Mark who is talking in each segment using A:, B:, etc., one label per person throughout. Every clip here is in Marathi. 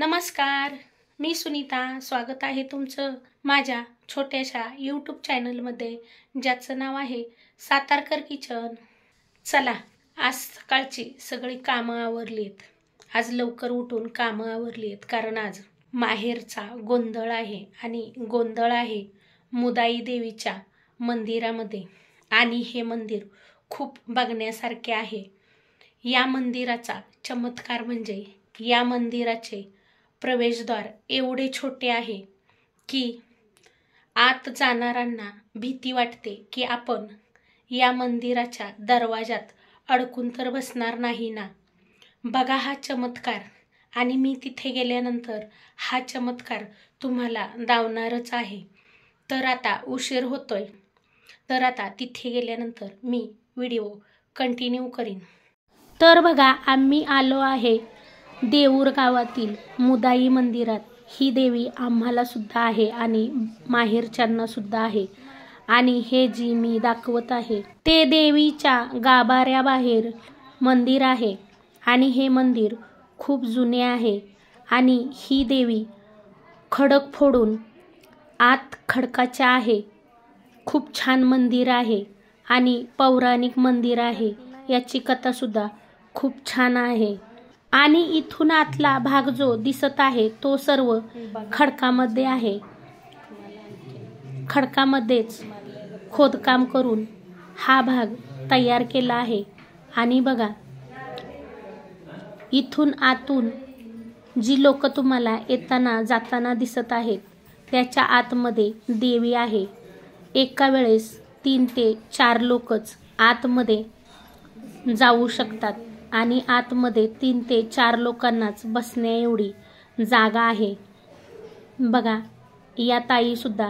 A: नमस्कार, मी सुनीता. स्वागत आहे तुमचं माझ्या छोट्याशा यूट्यूब चॅनलमध्ये, ज्याचं नाव आहे सातारकर किचन. चला, आज सकाळची सगळी कामं आवरलीत. आज लवकर उठून कामं आवरलीत, कारण आज माहेरचा गोंधळ आहे आणि गोंधळ आहे मुदाई देवीच्या मंदिरामध्ये. आणि हे मंदिर खूप बघण्यासारखे आहे. या मंदिराचा चमत्कार म्हणजे या मंदिराचे प्रवेशद्वार एवढे छोटे आहे की आत जाणाऱ्यांना भीती वाटते की आपण या मंदिराच्या दरवाजात अडकून तर बसणार नाही ना. बघा हा चमत्कार. आणि मी तिथे गेल्यानंतर हा चमत्कार तुम्हाला दावणारच आहे. तर आता उशीर होतोय, तर आता तिथे गेल्यानंतर मी व्हिडिओ कंटिन्यू करीन. तर बघा, आम्ही आलो आहे देऊर गावातील मुदाई मंदिरात. ही देवी आम्हाला सुद्धा आहे आणि माहेरच्यांना सुद्धा आहे. आणि हे जी मी दाखवत आहे ते देवीच्या गाभाऱ्याबाहेर मंदिर आहे. आणि हे मंदिर खूप जुने आहे. आणि ही देवी खडक फोडून आत खडकाच्या आहे. खूप छान मंदिर आहे आणि पौराणिक मंदिर आहे. याची कथा सुद्धा खूप छान आहे. आणि इथून आतला भाग जो दिसत आहे तो सर्व खडकामध्ये आहे. खडकामध्येच खोदकाम करून हा भाग तयार केला आहे. आणि बघा, इथून आतून जी लोक तुम्हाला येताना जाताना दिसत आहेत त्याच्या आतमध्ये देवी आहे. एका वेळेस 3 ते 4 लोकच आतमध्ये जाऊ शकतात. आणि आतमध्ये 3 ते 4 लोकांनाच बसण्या एवढी जागा आहे. बघा, या ताई सुद्धा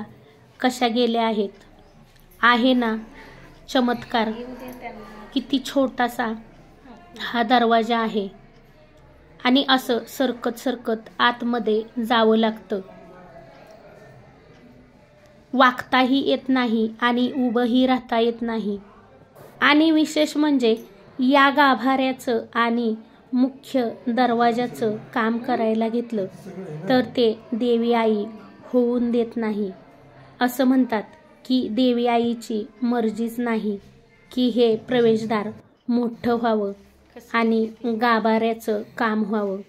A: कशा गेल्या आहेत. आहे ना चमत्कार. किती छोटासा हा दरवाजा आहे. आणि असं सरकत सरकत आतमध्ये जावं लागतं. वाकताही येत नाही आणि उभंही राहता येत नाही. आणि विशेष म्हणजे या गाभाऱ्याचं आणि मुख्य दरवाजाचं काम करायला घेतलं तर ते देवी आई होऊन देत नाही. असं म्हणतात की देवी आईची मर्जीच नाही की हे प्रवेशद्वार मोठं व्हावं आणि गाभाऱ्याचं काम व्हावं.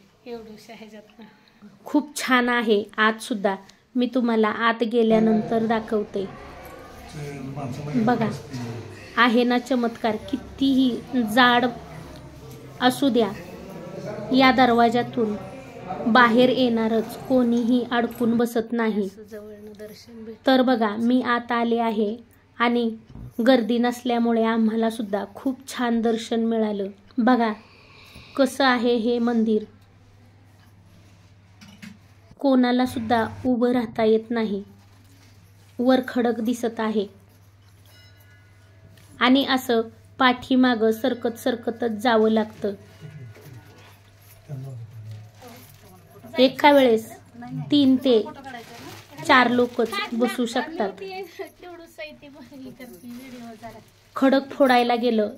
A: खूप छान आहे आत सुद्धा. मी तुम्हाला आत गेल्यानंतर दाखवते. बघा, आहे ना चमत्कार. कितीही जाड असू द्या, या दरवाजातून बाहेर येणारच कोणीही अडकून बसत नाही. तर बघा, मी आत आले आहे आणि गर्दी नसल्यामुळे आम्हाला सुद्धा खूप छान दर्शन मिळालं. बघा कसं आहे हे मंदिर. कोणाला सुद्धा उभं राहता येत नाही. वर खडक दिसत आहे. आणि असं पाठीमागं सरकत सरकतच जावं लागतं. एका वेळेस 3 ते 4 लोकच बसू शकतात. खडक फोडायला गेलं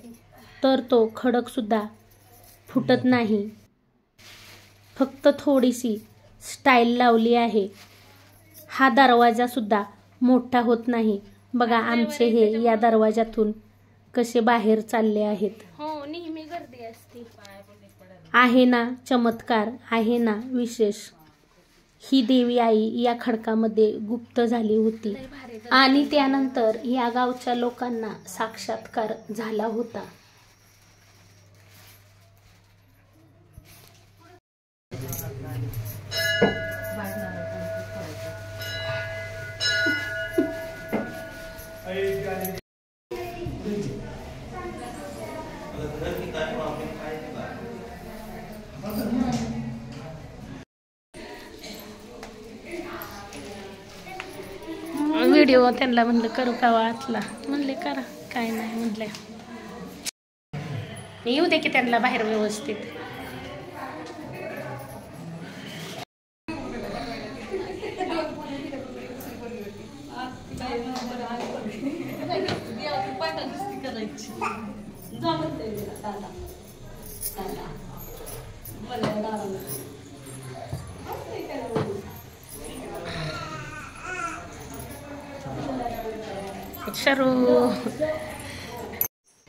A: तर तो खडक सुद्धा फुटत नाही. फक्त थोडीशी स्टाईल लावली आहे. हा दरवाजा सुद्धा मोठा होत नाही. बघा, आमचे हे या दरवाजातून कसे बाहेर चालले आहेत. हो, नेहमी गर्दी असते. आहे ना चमत्कार. आहे ना विशेष. ही देवी आई या खडकामध्ये गुप्त झाली होती आणि त्यानंतर या गावच्या लोकांना साक्षात्कार झाला होता. व्हिडिओ त्यांना म्हणलं करू का वाचला, म्हणले करा, काय नाही म्हणले. येऊ दे की त्यांना बाहेर व्यवस्थित. शरू.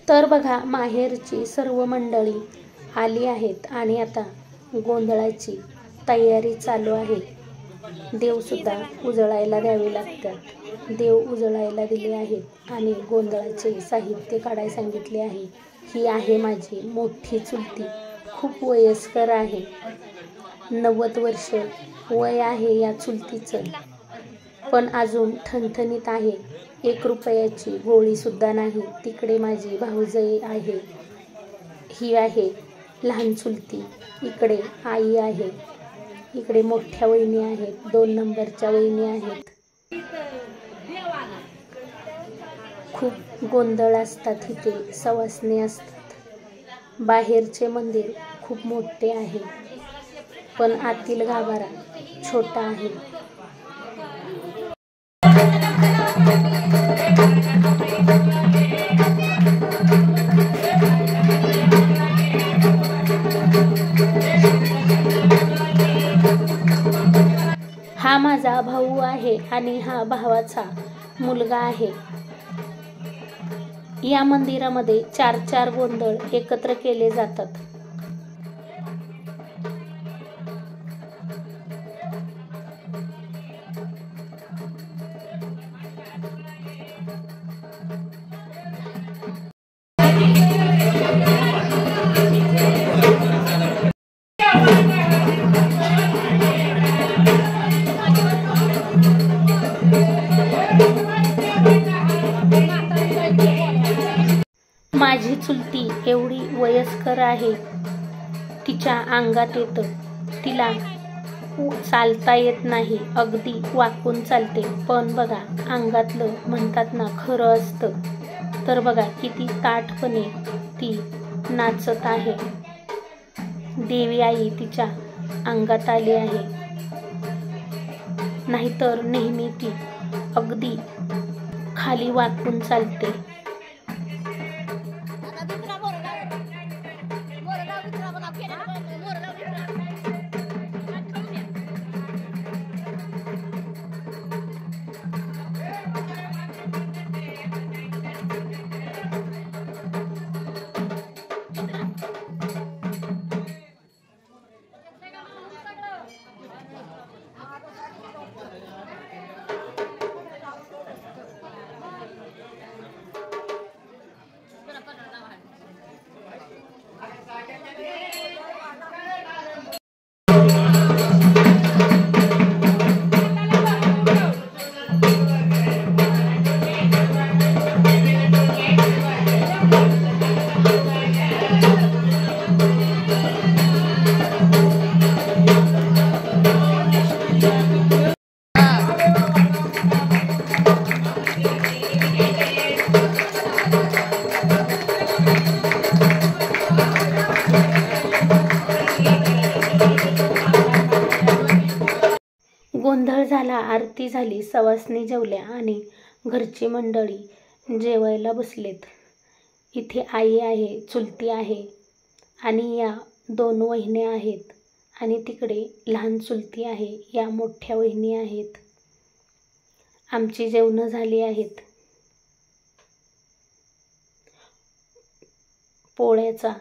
A: तर बघा, माहेरची सर्व मंडळी आली आहेत आणि आता गोंधळाची तयारी चालू आहे. देवसुद्धा उजळायला द्यावे लागतात. देव उजळायला दिले आहेत आणि गोंधळाचे साहित्य काढायला सांगितले आहे. ही आहे माझी मोठी चुलती. खूप वयस्कर आहे. 90 वर्ष वय आहे या चुलतीचं, पण अजून ठणठणीत आहे. 1 रुपयाची गोळीसुद्धा नाही. तिकडे माझी भाऊजाई आहे. ही आहे लहान चुलती. इकडे आई आहे. इकडे मोठ्या वहिनी आहेत. 2 नंबरच्या वहिनी आहेत. खूप गोंधळ असतात इथे. सवासणी असतात. बाहेरचे मंदिर खूप मोठे आहे, पण आतील गाभारा छोटा आहे. हा माझा भाऊ आहे आणि हा भावाचा मुलगा आहे. या मंदिरामध्ये 4 गोंधळ एकत्र केले जातात. माझी चुलती एवढी वयस्कर आहे. तिच्या अंगात येतं. तिला चालता येत नाही. अगदी वाकून चालते. पण बघा, अंगातलं म्हणतात ना खरं असतं. तर बघा किती ताठपणे ती नाचत आहे. देवी आई तिच्या अंगात आली आहे. नाहीतर नेहमी ती अगदी खाली वाकून चालते. गोंधळ झाला, आरती झाली, सवासणी जेवल्या आणि घरची मंडळी जेवायला बसलेत. इथे आई आहे, चुलती आहे आणि या 2 वहिन्या आहेत आणि तिकडे लहान चुलती आहे. या मोठ्या वहिनी आहेत. आमची जेवणं झाली आहेत. पोळ्याचा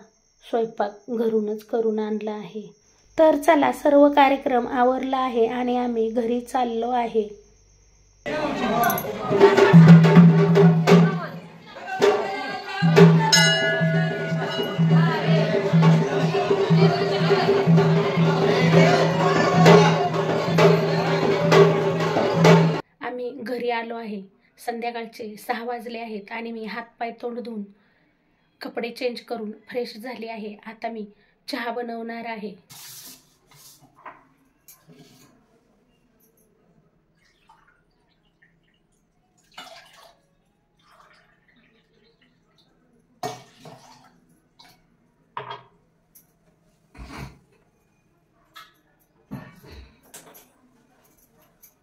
A: स्वयंपाक घरूनच करून आणला आहे. तर चला, सर्व कार्यक्रम आवरला आहे आणि आम्ही घरी चाललो आहे. आम्ही घरी आलो आहे. संध्याकाळचे 6 वाजले आहेत आणि मी हातपाय तोंड धुवून कपडे चेंज करून फ्रेश झाले आहे. आता मी चहा बनवणार आहे.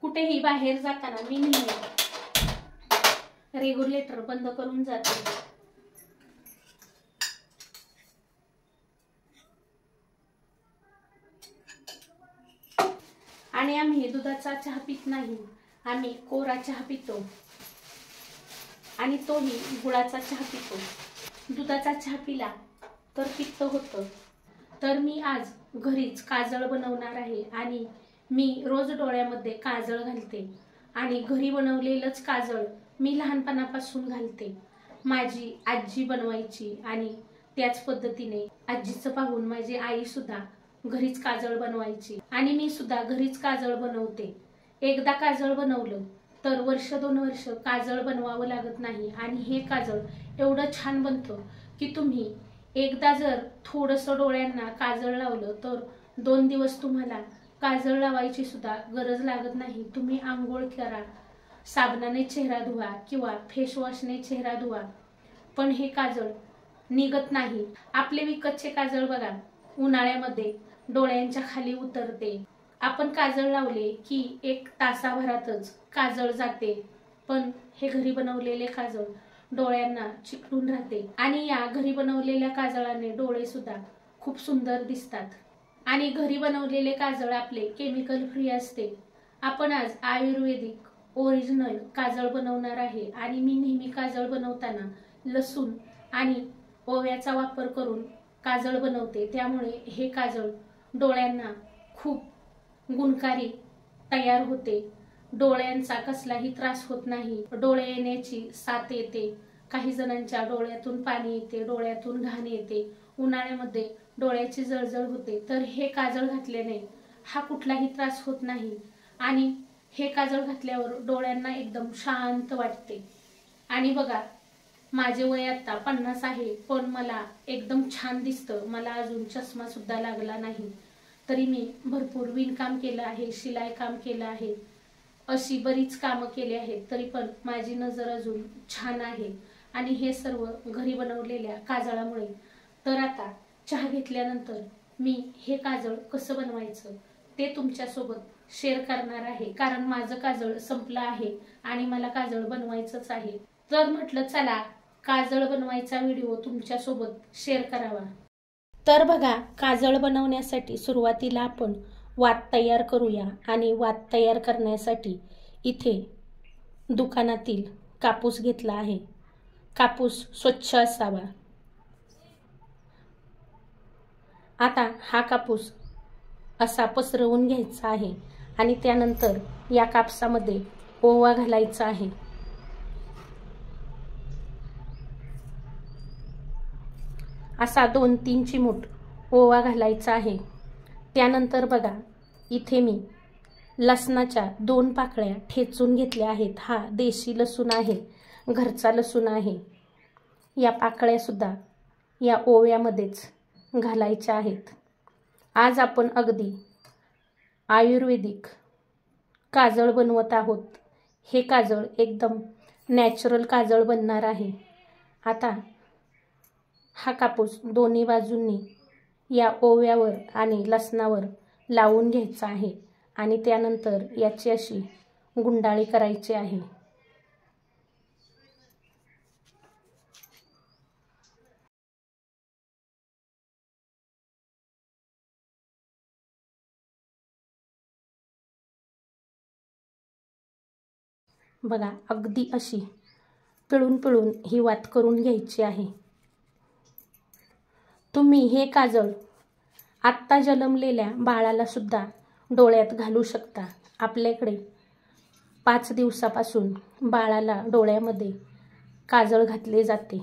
A: कुठेही बाहेर जाताना मी नेहमी रेग्युलेटर बंद करून जाते. आणि आम्ही दुधाचा चहा पित नाही. आम्ही कोरा चहा पितो. आणि तोही गुळाचा चहा पितो. दुधाचा चहा पिला तर पित्त होतं. तर मी आज घरीच काजळ बनवणार आहे आणि मी रोज डोळ्यामध्ये काजळ घालते आणि घरी बनवलेलंच काजळ मी लहानपणापासून घालते. माझी आजी बनवायची आणि त्याच पद्धतीने आजीचं पाहून माझी आई सुद्धा घरीच काजळ बनवायची आणि मी सुद्धा घरीच काजळ बनवते. एकदा काजळ बनवलं तर वर्ष 2 वर्ष काजळ बनवावं लागत नाही आणि हे काजळ एवढं छान बनतं की तुम्ही एकदा जर थोडंसं डोळ्यांना काजळ लावलं तर 2 दिवस तुम्हाला काजळ लावायची सुद्धा गरज लागत नाही. तुम्ही आंघोळ करा, साबणाने चेहरा धुवा किंवा फेसवॉशने चेहरा धुवा, पण हे काजळ निघत नाही. आपले विकतचे काजळ बघा, उन्हाळ्यामध्ये डोळ्यांच्या खाली उतरते. आपण काजळ लावले की 1 तासाभरातच काजळ जाते, पण हे घरी बनवलेले काजळ डोळ्यांना चिकटून राहते आणि या घरी बनवलेल्या काजळाने डोळे सुद्धा खूप सुंदर दिसतात. आणि घरी बनवलेले काजळ आपले केमिकल फ्री असते. आपण आज आयुर्वेदिक ओरिजिनल काजळ बनवणार आहे आणि मी नेहमी काजळ बनवताना लसूण आणि ओव्याचा वापर करून काजळ बनवते. त्यामुळे हे काजळ डोळ्यांना खूप गुणकारी तयार होते. डोळ्यांचा कसलाही त्रास होत नाही. डोळे येण्याची साथ येते. काही जणांच्या डोळ्यातून पाणी येते, डोळ्यातून घाण येते, उन्हाळ्यामध्ये डोळ्याची जळजळ होते, तर हे काजळ घातल्याने हा कुठलाही त्रास होत नाही आणि हे काजळ घातल्यावर डोळ्यांना एकदम शांत वाटते. आणि बघा, माझे वय आता 50 आहे, पण मला एकदम छान दिसतं. मला अजून चष्मा सुद्धा लागला नाही. तरी मी भरपूर विणकाम केलं आहे, शिलाई काम केलं आहे, अशी बरीच कामं केली आहेत, तरी पण माझी नजर अजून छान आहे आणि हे सर्व घरी बनवलेल्या काजळामुळे. तर आता चहा घेतल्यानंतर मी हे काजळ कसं बनवायचं ते तुमच्यासोबत शेअर करणार आहे, कारण माझं काजळ संपलं आहे आणि मला काजळ बनवायचंच आहे. तर म्हटलं चला काजळ बनवायचा व्हिडिओ तुमच्यासोबत शेअर करावा. तर बघा, काजळ बनवण्यासाठी सुरुवातीला आपण वात तयार करूया आणि वात तयार करण्यासाठी इथे दुकानातील कापूस घेतला आहे. कापूस स्वच्छ असावा. आता हा कापूस असा पसरवून घ्यायचा आहे आणि त्यानंतर या कापसामध्ये ओवा घालायचा आहे. असा 2-3 चिमूट ओवा घालायचा आहे. त्यानंतर बघा, इथे मी लसणाच्या 2 पाकळ्या ठेचून घेतल्या आहेत. हा देशी लसूण आहे, घरचा लसूण आहे. या पाकळ्या सुद्धा या ओव्यामध्येच घालायच्या आहेत. आज आपण अगदी आयुर्वेदिक काजळ बनवत आहोत. हे काजळ एकदम नॅचरल काजळ बनणार आहे. आता हा कापूस दोन्ही बाजूंनी या ओव्यावर आणि लसणावर लावून घ्यायचा आहे आणि त्यानंतर याची अशी गुंडाळी करायची आहे. बघा, अगदी अशी पिळून पिळून ही वात करून घ्यायची आहे. तुम्ही हे काजळ आत्ता जन्मलेल्या बाळाला सुद्धा डोळ्यात घालू शकता. आपल्याकडे 5 दिवसापासून बाळाला डोळ्यामध्ये काजळ घातले जाते.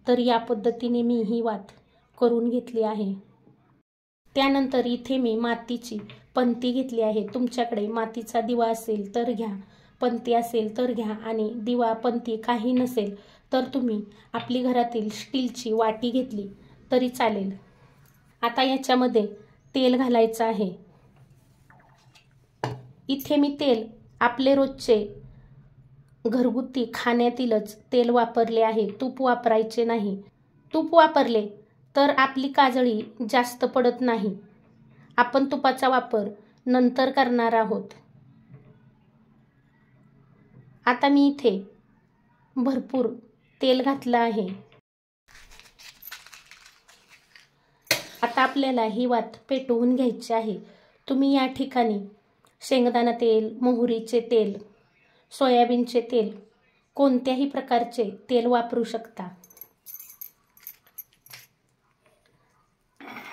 A: तर या पद्धतीने मी ही वात करून घेतली आहे. त्यानंतर इथे मी मातीची पंती घेतली आहे. तुमच्याकडे मातीचा दिवा असेल तर घ्या, पंती असेल तर घ्या आणि दिवा पंती काही नसेल तर तुम्ही आपली घरातील स्टीलची वाटी घेतली तरी चालेल. आता याच्यामध्ये तेल घालायचं आहे. इथे मी तेल आपले रोजचे घरगुती खाण्यातीलच तेल वापरले आहे. तूप वापरायचे नाही. तूप वापरले तर आपली काजळी जास्त पडत नाही. आपण तुपाचा वापर नंतर करणार आहोत. आता मी इथे भरपूर तेल घातलं आहे. आता आपल्याला ही वात पेटवून घ्यायची आहे. तुम्ही या ठिकाणी शेंगदाणा तेल, मोहरीचे तेल सोयाबीनचे तेल, कोणत्याही प्रकारचे तेल वापरू शकता।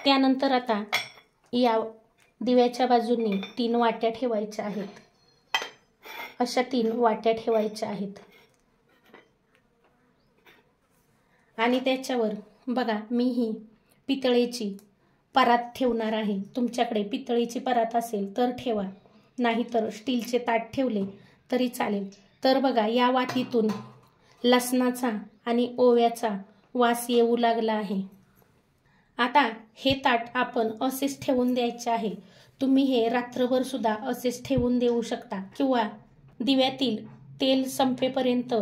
A: त्यानंतर आता या दिव्याच्या बाजूनी 3 वाट्या ठेवायच्या आहेत। अशा 3 वाट्या ठेवायच्या आहेत आणि त्याच्यावर बघा मी ही पितळेची परात ठेवणार आहे। तुमच्याकडे पितळेची परात असेल तर ठेवा, नाहीतर स्टीलचे ताट ठेवले तरी चालेल। तर बघा या वातीतून लसणाचा आणि ओव्याचा वास येऊ लागला आहे। आता हे ताट आपण असेच ठेवून द्यायचे आहे। तुम्ही हे रात्रभर सुद्धा असेच ठेवून देऊ शकता किंवा दिव्यातील तेल संपेपर्यंत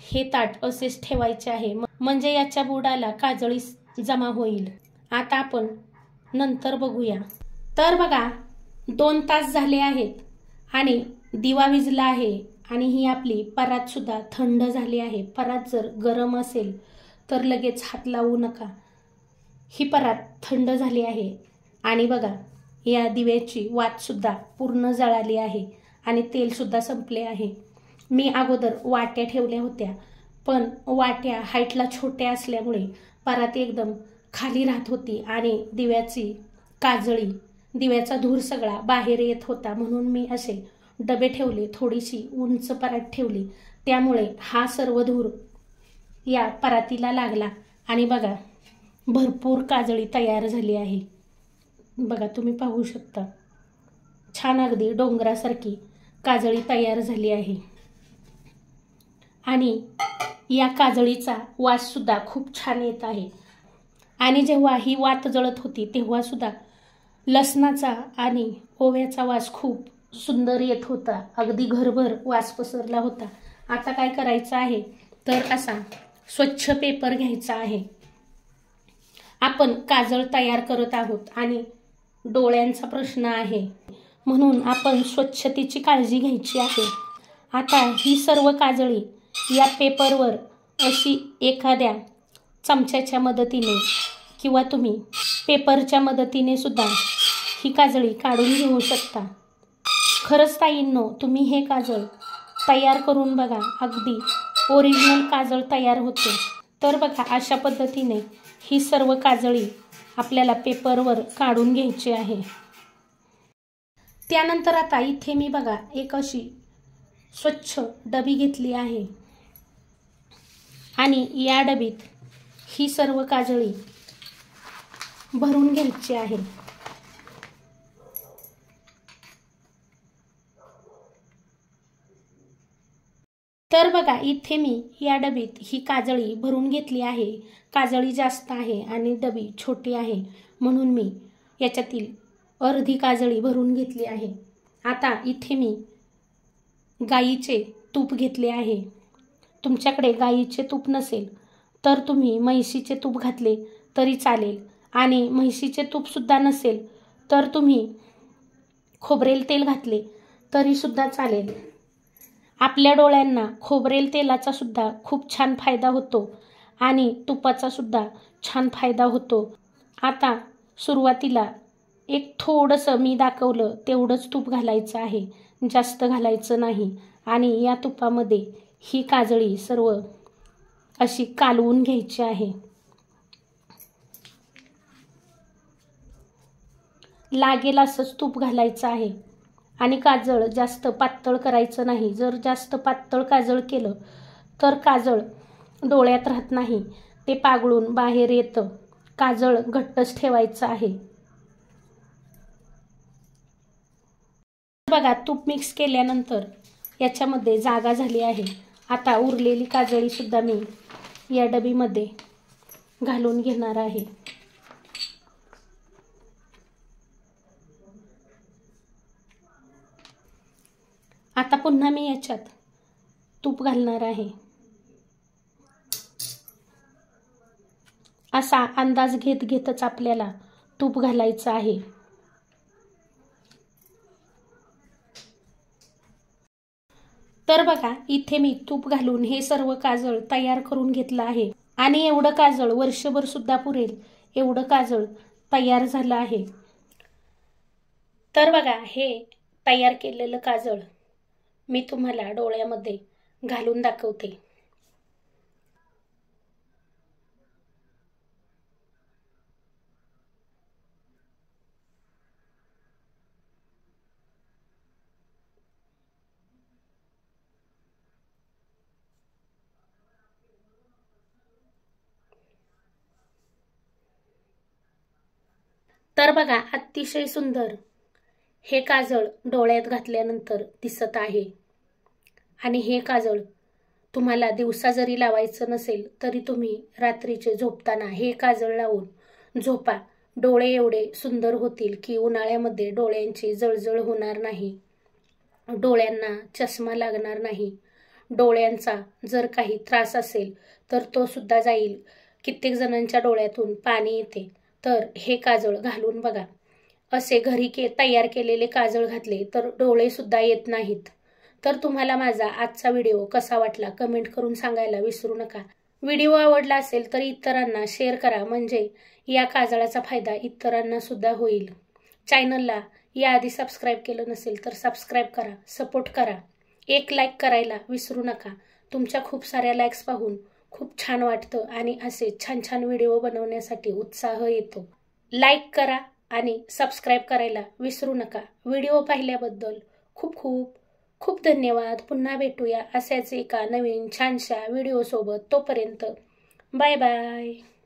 A: हे ताट असेच ठेवायचे आहे, म्हणजे याच्या बुडाला काजळी जमा होईल। आता आपण नंतर बघूया। तर बघा 2 तास झाले आहेत आणि दिवा विझला आहे आणि ही आपली परात सुद्धा थंड झाली आहे। परात जर गरम असेल तर लगेच हात लावू नका। ही परात थंड झाली आहे आणि बघा या दिव्याची वात सुद्धा पूर्ण जळाली आहे आणि तेल सुद्धा संपले आहे। मी अगोदर वाट्या ठेवल्या होत्या, पण वाट्या हाईटला छोट्या असल्यामुळे परात एकदम खाली राहत होती आणि दिव्याची काजळी, दिव्याचा धूर सगळा बाहेर येत होता, म्हणून मी असे डबे ठेवले, थोडीशी उंच परात ठेवली, त्यामुळे हा सर्व धूर या परातीला लागला आणि बघा भरपूर काजळी तयार झाली आहे। बघा तुम्ही पाहू शकता, छान अगदी डोंगरासारखी काजळी तयार झाली आहे आणि या काजळीचा वास सुद्धा खूप छान येत आहे। आणि जेव्हा ही वात जळत होती तेव्हा सुद्धा लसणाचा आणि ओव्याचा वास खूप सुंदर येत होता, अगदी घरभर वास पसरला होता। आता काय करायचं आहे तर असा स्वच्छ पेपर घ्यायचा आहे। आपण काजळ तयार करत आहोत आणि डोळ्यांचा प्रश्न आहे, म्हणून आपण स्वच्छतेची काळजी घ्यायची आहे। आता ही सर्व काजळी या पेपरवर अशी एखाद्या चमच्याच्या मदतीने किंवा तुम्ही पेपरच्या मदतीने सुद्धा ही काजळी काढून घेऊ शकता। खरंच ताईंनो, तुम्ही हे काजळ तयार करून बघा, अगदी ओरिजिनल काजळ तयार होते। तर बघा अशा पद्धतीने ही सर्व काजळी आपल्याला पेपरवर काढून घ्यायची आहे। त्यानंतर आता इथे मी बघा एक अशी स्वच्छ डबी घेतली आहे आणि या डबीत ही सर्व काजळी भरून घ्यायची आहे। तर बघा इथे मी या डबीत ही काजळी भरून घेतली आहे। काजळी जास्त आहे आणि डबी छोटी आहे, म्हणून मी याच्यातील अर्धी काजळी भरून घेतली आहे। आता इथे मी गाईचे तूप घेतले आहे। तुमच्याकडे गाईचे तूप नसेल तर तुम्ही म्हैशीचे तूप घातले तरी चालेल आणि म्हैशीचे तूप सुद्धा नसेल तर तुम्ही खोबरेल तेल घातले तरी सुद्धा चालेल। आपल्या डोळ्यांना खोबरेल तेलाचा सुद्धा खूप छान फायदा होतो आणि तुपाचा सुद्धा छान फायदा होतो। आता सुरुवातीला एक थोडंसं मी दाखवलं तेवढंच तूप घालायचं आहे, जास्त घालायचं नाही आणि या तुपामध्ये ही काजळी सर्व अशी कालवून घ्यायची आहे। लागेल असंच तूप घालायचं आहे आणि काजळ जास्त पातळ करायचं नाही। जर जास्त पातळ काजळ केलं तर काजळ डोळ्यात राहत नाही, ते पागळून बाहेर येतं। काजळ घट्टच ठेवायचं आहे। बघा तूप मिक्स केल्यानंतर याच्यामध्ये जागा झाली आहे। आता उरलेली काजळी सुद्धा मी या डबीमध्ये घालून घेणार आहे। आता पुन्हा मी याच्यात तूप घालणार आहे। असा अंदाज घेत घेतच आपल्याला तूप घालायचं आहे। तर बघा इथे मी तूप घालून हे सर्व काजळ तयार करून घेतलं आहे आणि एवढं काजळ वर्षभर सुद्धा पुरेल एवढं काजळ तयार झालं आहे। तर बघा हे तयार केलेलं काजळ मी तुम्हाला डोळ्यामध्ये घालून दाखवते। तर बघा, अतिशय सुंदर हे काजळ डोळ्यात घातल्यानंतर दिसत आहे। आणि हे काजळ तुम्हाला दिवसा जरी लावायचं नसेल तरी तुम्ही रात्रीचे झोपताना हे काजळ लावून झोपा। डोळे एवढे सुंदर होतील की उन्हाळ्यामध्ये डोळ्यांची जळजळ होणार नाही, डोळ्यांना चष्मा लागणार नाही। डोळ्यांचा जर काही त्रास असेल तर तो सुद्धा जाईल। कित्येक जणांच्या डोळ्यातून पाणी येते, तर हे काजळ घालून बघा। असे घरी तयार केलेले काजळ घातले तर डोळे सुद्धा येत नाहीत। तर तुम्हाला माझा आजचा व्हिडिओ कसा वाटला कमेंट करून सांगायला विसरू नका। व्हिडिओ आवडला असेल तर इतरांना शेअर करा, म्हणजे या काजळाचा फायदा इतरांना सुद्धा होईल। चॅनलला याआधी सबस्क्राईब केलं नसेल तर सबस्क्राईब करा, सपोर्ट करा। एक लाईक करायला विसरू नका। तुमच्या खूप साऱ्या लाईक्स पाहून खूप छान वाटतं आणि असे छान छान व्हिडिओ बनवण्यासाठी उत्साह येतो। लाईक करा आणि सबस्क्राईब करायला विसरू नका। व्हिडिओ पाहिल्याबद्दल खूप खूप खूप धन्यवाद। पुन्हा भेटूया अशाच एका नवीन छानशा व्हिडिओ सोबत। तोपर्यंत बाय बाय।